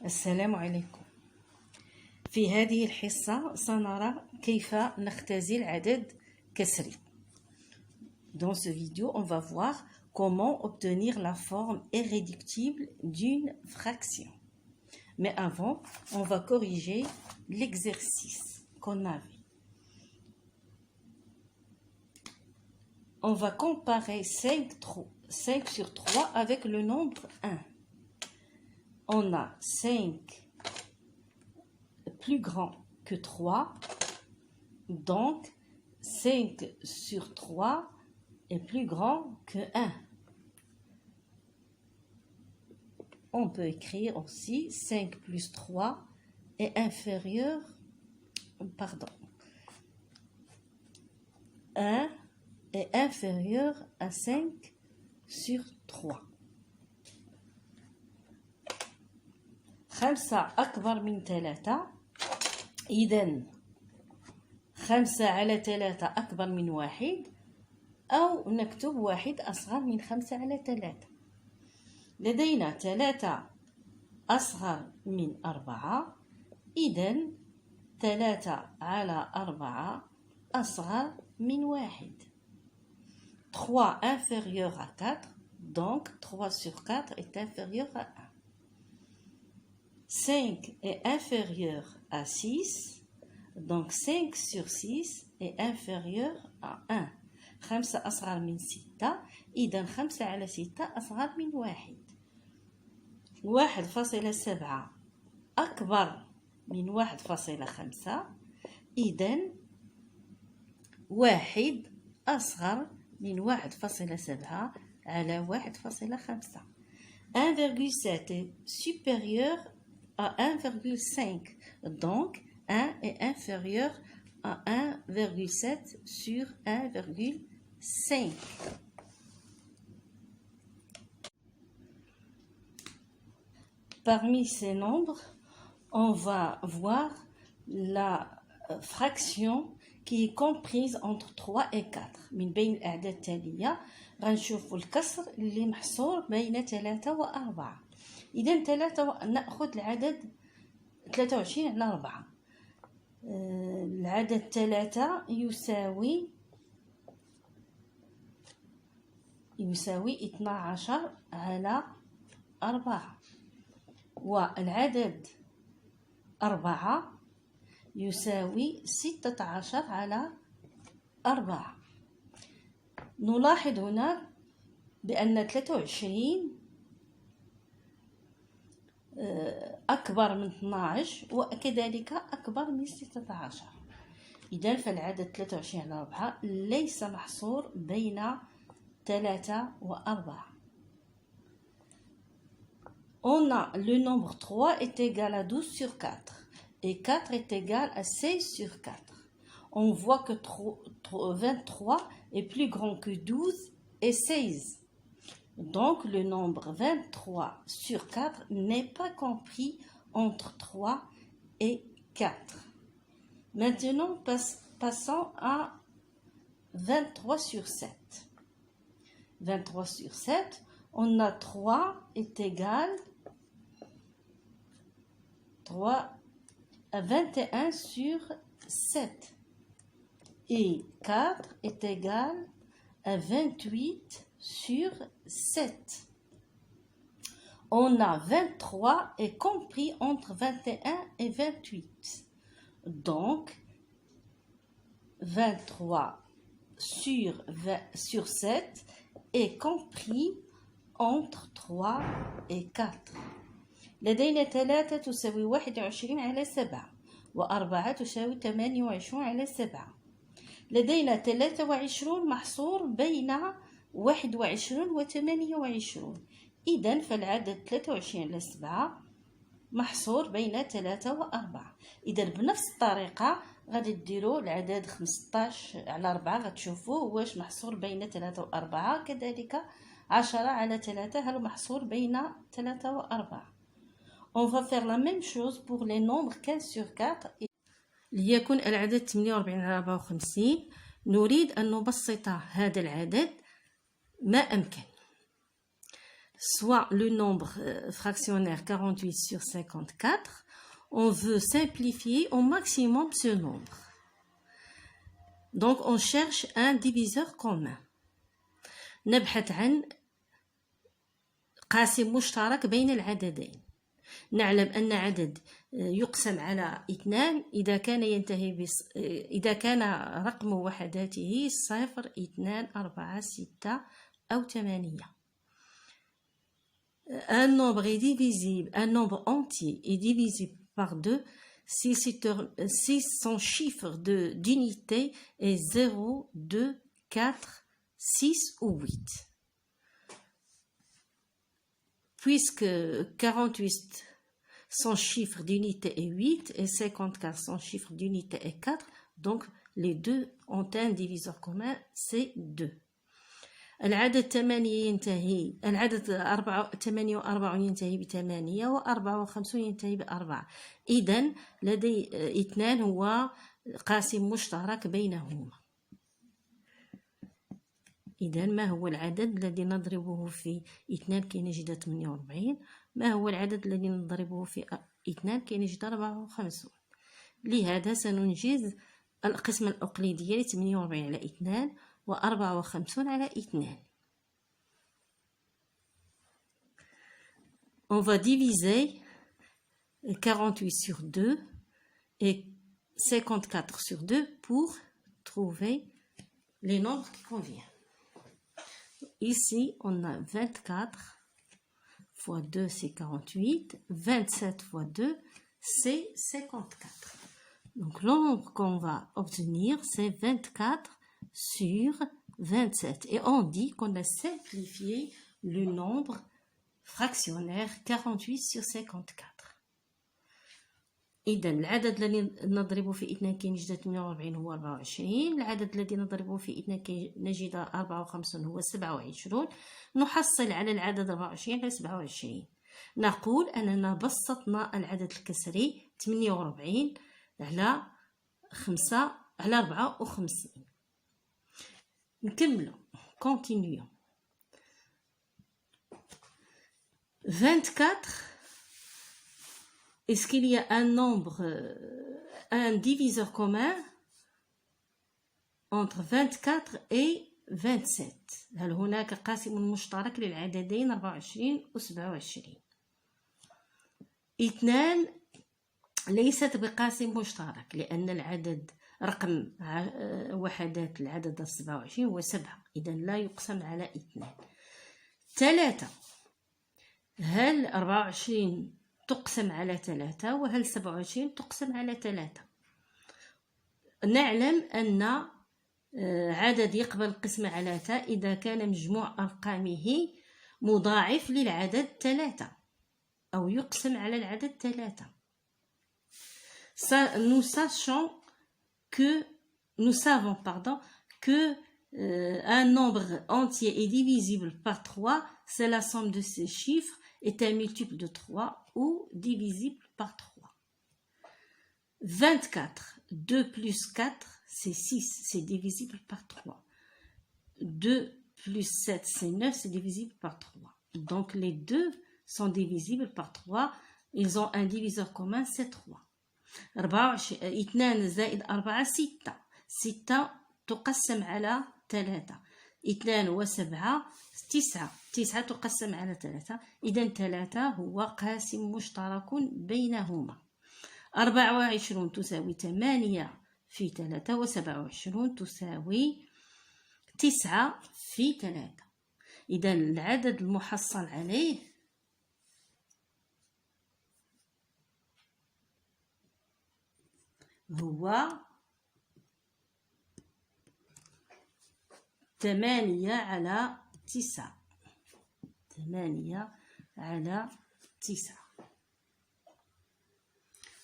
السلام عليكم. في هذه الحصة سنرى كيف نختزل عدد كسري. Dans ce vidéo, on va voir comment obtenir la forme irréductible d'une fraction. Mais avant, on va corriger l'exercice qu'on a vu. On va comparer 5 sur 3 avec le nombre 1. On a 5 plus grand que 3, donc 5 sur 3 est plus grand que 1. On peut écrire aussi 5 plus 3 est inférieur, 1 est inférieur à 5 sur 3. 5 أكبر من 3، إذن 5 على 3 أكبر من 1، أو نكتب 1 أصغر من 5 على 3. لدينا 3 أصغر من 4، إذن 3 على 4 أصغر من 1. 3 inférieur à 4, donc 3 sur 4 est inférieur à 1. 5 est inférieur à 6, donc 5 sur 6 est inférieur à 1. 5 أصغر من 6، إذن 5 على 6 أصغر من 1. 1.7 أكبر من 1.5، إذن 1 أصغر من 1.7 على 1.5. 1,7 est supérieur à 1,5, donc 1 est inférieur à 1,7 sur 1,5. Parmi ces nombres, on va voir la fraction qui est comprise entre 3 et 4. من بين الأعداد التالية غنشوفوا الكسر اللي محصور بين 3 و 4. إذا نأخذ العدد 23 على 4. العدد 3 يساوي 12 على 4، والعدد 4 يساوي 16 على 4. نلاحظ هنا بأن 23 أكبر من 12 وكذلك أكبر من 16. إذن فالعدد 23 على 4 ليس محصور بين 3 و 4. On a le nombre 3 est égal à 12 sur 4 et 4 est égal à 16 sur 4. On voit que 23 est plus grand que 12 et 16. Donc le nombre 23 sur 4 n'est pas compris entre 3 et 4. Maintenant, passons à 23 sur 7. 23 sur 7, on a 3 est égal à 21 sur 7. Et 4 est égal à 28 sur 7. On a 23 est compris entre 21 et 28. Donc, 23 sur 7 est compris entre 3 et 4. لدينا 3 تساوي 21 على 7 و4 تساوي 28 على 7. لدينا 23 محصور بين 21 و 28. إذن فالعدد 23 على 7 محصور بين 3 و 4. إذن بنفس الطريقة غادي ديروا العدد 15 على 4 غتشوفوه واش محصور بين 3 و 4، كذلك 10 على 3 هل محصور بين 3 و 4. On va faire la même chose pour les nombres 15 sur 4. ليكن العدد 48 على 54. نريد أن نبسط هذا العدد ما أمكن. soit le nombre fractionnaire 48 sur 54, on veut simplifier au maximum ce nombre. Donc on cherche un diviseur commun. نبحث عن قاسم مشترك بين العددين. نعلم أن عدد يقسم على 2 إذا كان رقم وحداته 0 2 4 6 أو 8. Un nombre est divisible, un nombre entier est divisible par 2 si son chiffre d'unité est 0, 2, 4, 6 ou 8. Puisque 48, son chiffre d'unité est 8 et 54, son chiffre d'unité est 4, donc les deux ont un diviseur commun, c'est 2. العدد 8 ينتهي العدد 48 ينتهي ب8 و54 ينتهي ب4. إذن لدي 2 هو قاسم مشترك بينهما. إذن ما هو العدد الذي نضربه في 2 كي نجد 48؟ ما هو العدد الذي نضربه في 2 كي نجد 54؟ لهذا سننجز القسمة الأقليدية 48 على 2 و54 على 2. On va diviser 48 sur 2 et 54 sur 2 pour trouver les nombres qui conviennent. Ici, on a 24 fois 2, c'est 48. 27 fois 2, c'est 54. Donc, le nombre qu'on va obtenir, c'est 24 sur 27. Et on dit qu'on a simplifié le nombre fractionnaire 48 sur 54. إذا العدد الذي نضربه في 2 كي نجد 48 هو 24. العدد الذي نضربه في 2 كي نجد 54 هو 27. نحصل على العدد 24 على 27. نقول أننا بسطنا العدد الكسري 48 على 5 على 54. نكملو. Continuons. 24. Est-ce qu'il y a un nombre, un diviseur commun entre 24 et 27؟ هل هناك قاسم مشترك للعددين 24 و 27؟ 2 ليست بقاسم مشترك لأن العدد رقم وحدات العدد 27 هو 7، إذا لا يقسم على 2. 3 هل 24 تقسم على 3 وهل 27 تقسم على 3؟ نعلم أن عدد يقبل القسمة على 3 إذا كان مجموع أرقامه مضاعف للعدد 3 أو يقسم على العدد 3. Nous savons que un nombre entier est divisible par 3, c'est la somme de ces chiffres est un multiple de 3 ou divisible par 3. 24, 2 plus 4, c'est 6, c'est divisible par 3. 2 plus 7, c'est 9, c'est divisible par 3. Donc les deux sont divisibles par 3, ils ont un diviseur commun, c'est 3. 2 زائد 4 6. 6 تقسم على 3. 2 و 7 9. 9 تقسم على 3. إذا 3 هو قاسم مشترك بينهما. 24 تساوي 8 في 3 و 27 تساوي 9 في 3. إذا العدد المحصل عليه هو 8 على 9. 8 على 9.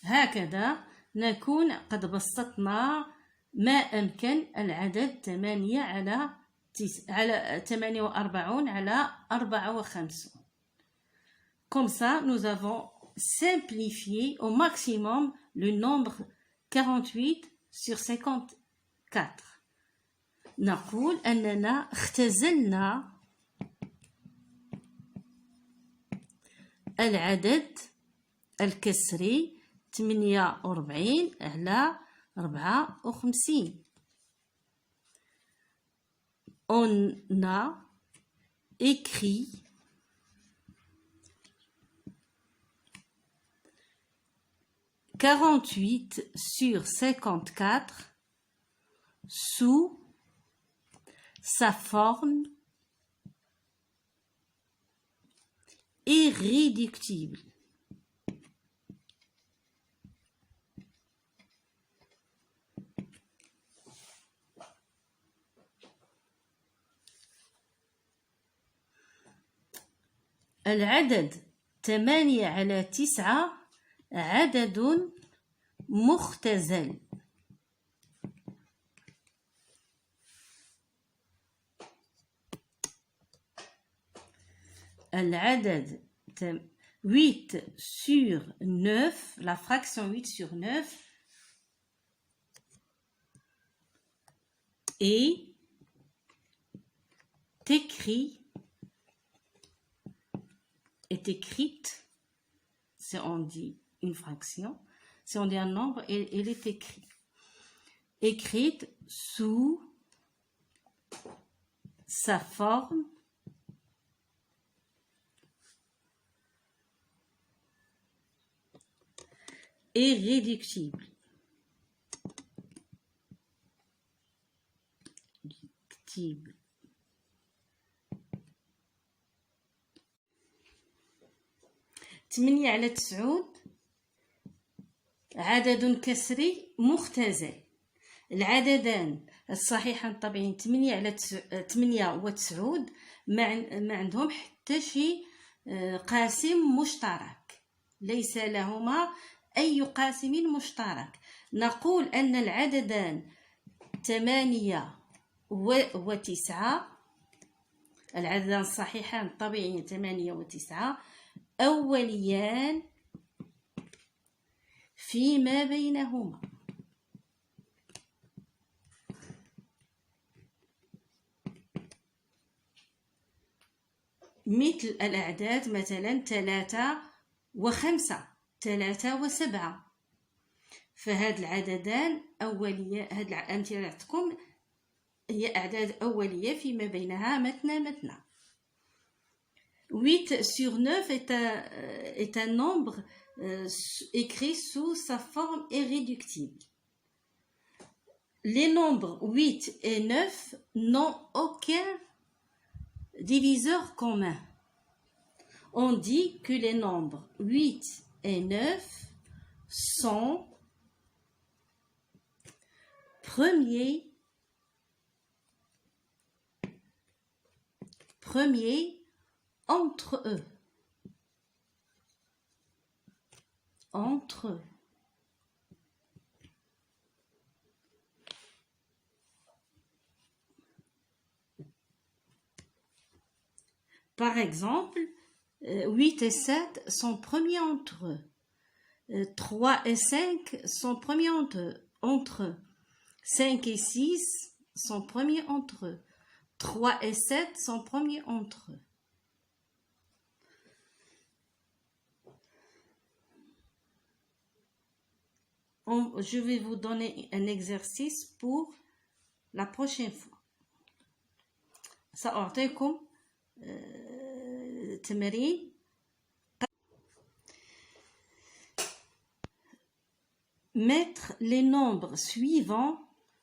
هكذا نكون قد بسطنا ما أمكن العدد 8 على 48 على 54. Comme ça, nous avons simplifié au maximum le nombre 48 sur 54. نقول أننا اختزلنا العدد الكسري 48 على 54. On a écrit 48 sur 54 sous sa forme irréductible. العدد 8 على 9 عدد مختزل. العدد 8 sur 9, la fraction 8 sur 9 est écrite, si on dit une fraction, si on dit un nombre, elle est écrite sous sa forme irréductible. 8 على 9 عدد كسري مختزل. العددان الصحيحان الطبيعيين 8 على 8 و 9 ما عندهم حتى شي قاسم مشترك، ليس لهما أي قاسم مشترك. نقول أن العددان 8 و 9 العددان الصحيحان الطبيعيين 8 و 9 أوليان فيما بينهما. مثل الأعداد مثلا 3 و5 3 و7، فهاد العددان أولية. هاد الأمثلة تاعتكم هي أعداد أولية فيما بينها مثنى. 8 sur 9 est un nombre écrit sous sa forme irréductible. Les nombres 8 et 9 n'ont aucun diviseur commun. On dit que les nombres 8 et 9 sont premiers entre eux. Par exemple, 8 et 7 sont premiers entre eux. 3 et 5 sont premiers entre eux. 5 et 6 sont premiers entre eux. 3 et 7 sont premiers entre eux. Je vais vous donner un exercice pour la prochaine fois. سأعطيكم تمرين. Mettre les nombres suivants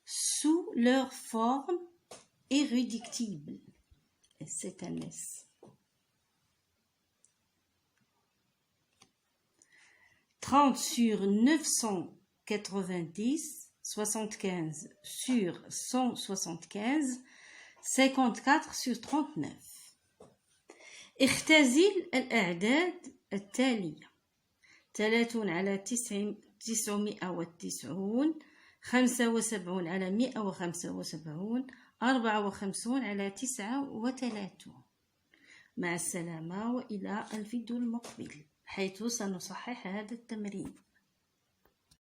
sous leur forme irréductible. Et c'est un S. 30 sur 990, 75 sur 175, 54 sur 39. اختزل الأعداد التالية: 30 على 990، 75 على 175، 54 على 39. مع السلامة وإلى الفيديو المقبل حيث سنصحح هذا التمرين.